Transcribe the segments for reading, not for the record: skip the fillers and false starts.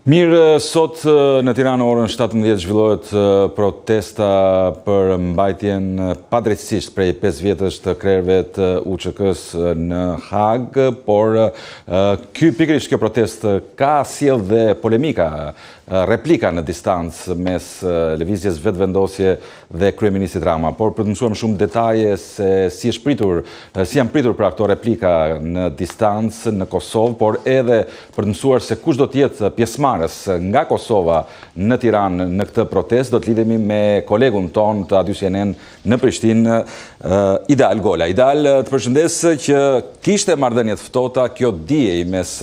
Mirë, sot në Tiranë orën 17 zhvillohet protesta për mbajtjen padrejtësisht prej 5 vjetësh të krerëve të UÇK-s në Hag, por pikërisht kjo protestë ka sjell dhe polemika, replika në distancë mes lëvizjes vetëvendosje dhe kryeministit Rama, por për të mësuar më shumë detaje se si janë pritur për ato replika në distancë në Kosovë, por edhe për të mësuar se kush do të jetë pjesëmarrës nga Kosova në Tiranë në këtë protestë, do të lidhemi me kolegun ton të Adiu CNN në Prishtinë, Ideal Gola. Ideal, të përshëndes që kishte marrëdhënie të ftohta kjo diej mes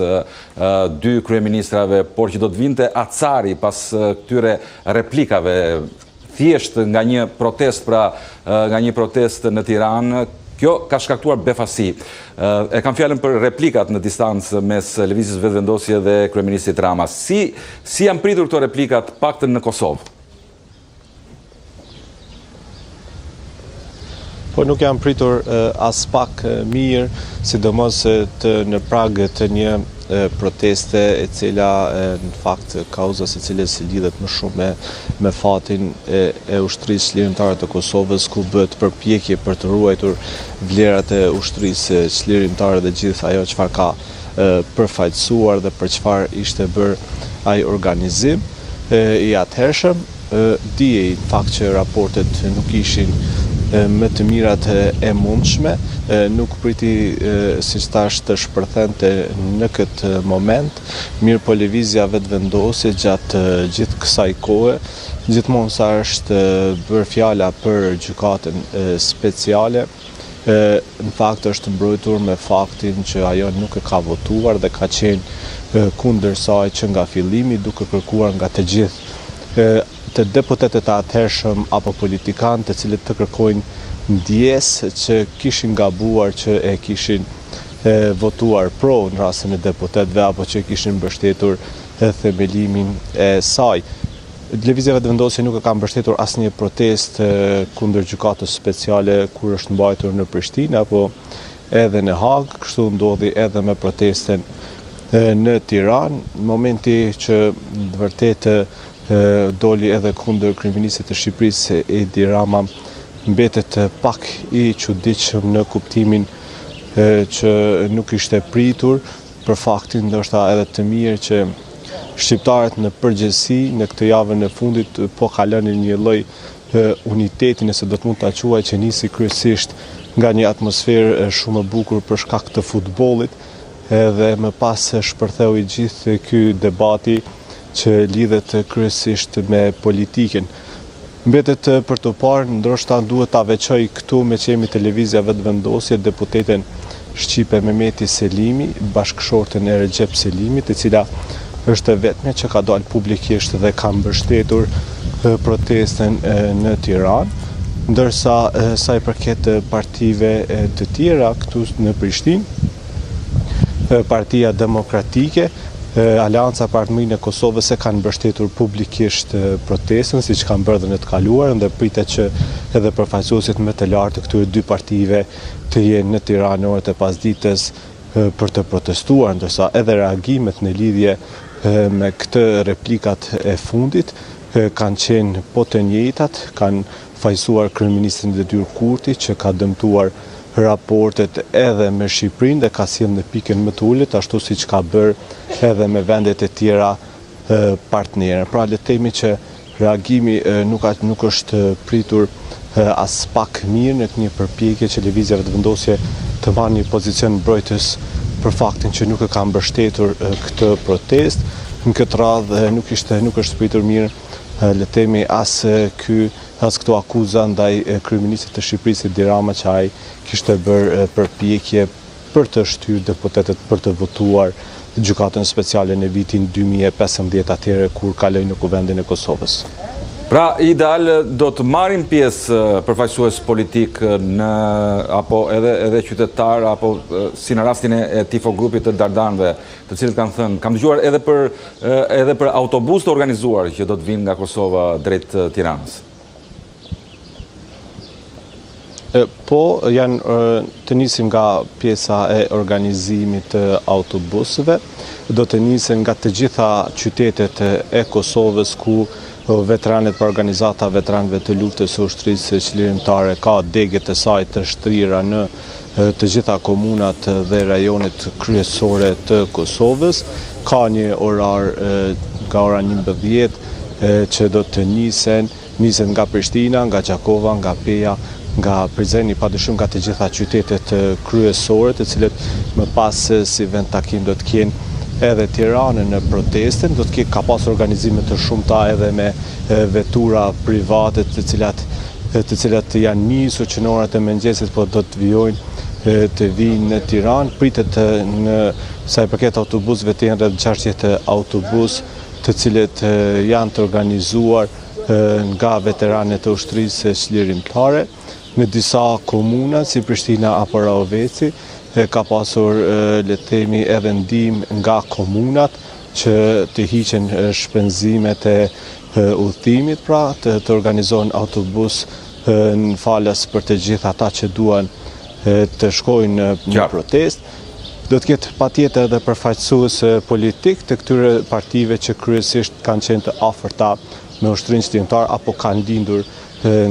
dy kryeministrave, por që do të vinte acari pas këtyre replikave thjesht nga një protestë, nga një protestë në Tiranë. Kjo ka shkaktuar befasi. E kam fjalën për replikat në distancë mes lëvizjes vetëvendosje dhe kryeministit Rama. Si janë pritur këto replikat paktën në Kosovë? Po nuk janë pritur as pak mirë, sidomos në prag të një proteste e cila në fakt kauza së cilës lidhet më shumë me fatin e ushtrisë çlirimtare të Kosovës, ku bëhet përpjekje për të ruajtur vlerat e ushtrisë çlirimtare dhe gjithë ajo çfarë ka përfaqësuar dhe për çfarë ishte bërë ai organizim i atëhershëm. Dihej në fakt që raportet nuk ishin më të mirat e mundshme, nuk priti siç thash të shpërthente në këtë moment, mirë po lëvizja vetëvendosje gjatë gjithë kësaj kohe, gjithmonë sa është bërë fjala për gjykatën speciale, në fakt është mbrojtur me faktin që ajo nuk e ka votuar dhe ka qenë kundër saj që nga fillimi, duke kërkuar nga të gjithë të deputetët e atëhershëm apo politikanë të cilët të kërkojnë ndjesë që kishin gabuar që e kishin votuar pro në rastin e deputetëve apo që kishin mbështetur themelimin e saj. Lëvizja vetëvendosje nuk e ka mbështetur asnjë protestë kundër gjykatës speciale kur është mbajtur në Prishtinë apo edhe në Hag, kështu ndodhi edhe me protesten në Tiranë, në momenti që vërtet doli edhe kundër kryeministit të Shqipërisë Edi Rama, mbetet pak i çuditshëm në kuptimin që nuk ishte pritur, për faktin ndoshta edhe të mirë që shqiptarët në përgjithësi në këtë javën e fundit po kalonin një lloj uniteti, nëse do të mund ta quaj, që nisi kryesisht nga një atmosferë shumë e bukur për shkak të futbollit, dhe më pas shpërtheu i gjithë ky debati që lidhet kryesisht me politikën. Mbetet për të parë, ndoshta duhet ta veçoj këtu me që jemi televizja vetëvendosje deputeten shqipe Mehmeti Selimi, bashkëshorten e Recep Selimit, e cila është e vetme që ka dalë publikisht dhe ka mbështetur protesten në Tiranë, ndërsa sa i përket partive të tjera këtu në Prishtinë, Partia Demokratike, Aleanca për Artëmirinë e Kosovës e kanë mbështetur publikisht protestën, siç kanë bërë dhe në të kaluarën, dhe pritet që edhe përfaqësuesit më të lartë të këtyre dy partive të jenë në Tiranë orët e pasdites për të protestuar, ndërsa edhe reagimet në lidhje me këtë replikat e fundit kanë qenë po të njëjtat, kanë fajsuar kryeministrin Detyrë Kurti që ka dëmtuar raportet edhe me Shqipërinë dhe ka sjellë në pikën më të ulët, ashtu siç ka bërë edhe me vendet e tjera partnerë. Pra le të themi që reagimi nuk është pritur as pak mirë në një përpjekje që lëvizja vetëvendosje të marrë një pozicion mbrojtës për faktin që nuk e ka mbështetur këtë protestë. Në këtë radhë nuk është pritur mirë, le të themi, as këto akuza ndaj kryeministit të Shqipërisë Edi Rama që ai kishte bërë përpjekje për të shtyrë deputetët për të votuar gjykatën speciale në vitin 2015 atëherë kur kaloi në Kuvendin e Kosovës. Pra, Ideal, do të marrin pjesë përfaqësues politik apo edhe qytetar, apo si në rastin e tifo grupit të Dardanëve, të cilët kanë thënë, kam dëgjuar edhe për autobus të organizuar që do të vinë nga Kosova drejt Tiranës. Po, janë të nisim nga pjesa e organizimit të autobusëve, do të nisen nga të gjitha qytetet e Kosovës ku veteranet për organizata veteranëve të luftës së ushtrisë çlirimtare ka degët e saj të shtrira në të gjitha komunat dhe rajonet kryesore të Kosovës. Ka një orar nga ora 11 që do të niset nga Prishtina, nga Gjakova, nga Peja, nga Prizreni, padyshim nga të gjitha qytetet kryesore, të cilët më pas si vend takim do të kenë edhe Tiranën në protestën, do të ka pas organizime të shumta edhe me vetura private të cilat janë nisur që në orat e mëngjesit, po do të vijojnë të vinë në Tiranë. Pritet në sa i përket autobusëve të jenë rreth 60 autobus të cilët janë të organizuar nga veteranet e ushtrisë çlirimtare. Në disa komuna si Prishtina apo Rahoveci ka pasur le të themi edhe ndihmë nga komunat që të hiqen shpenzimet e udhëtimit, pra të organizohen autobus në falas për të gjithë ata që duan të shkojnë në protestë. Do të ketë patjetër edhe përfaqësues politik të këtyre partive që kryesisht kanë qenë të afërta me ushtrinë çlirimtare apo kanë lindur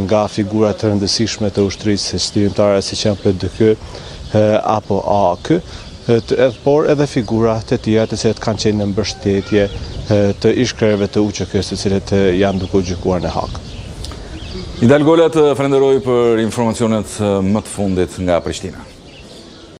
nga figura të rëndësishme të ushtrisë çlirimtare siç janë PDK apo AAK, por edhe figura të tjera të cilët kanë qenë në mbështetje të ish-krerëve të UÇK-s, të cilët janë duke u gjykuar në Hag. Idal Gola, të falenderoj për informacionet më të fundit nga Prishtina.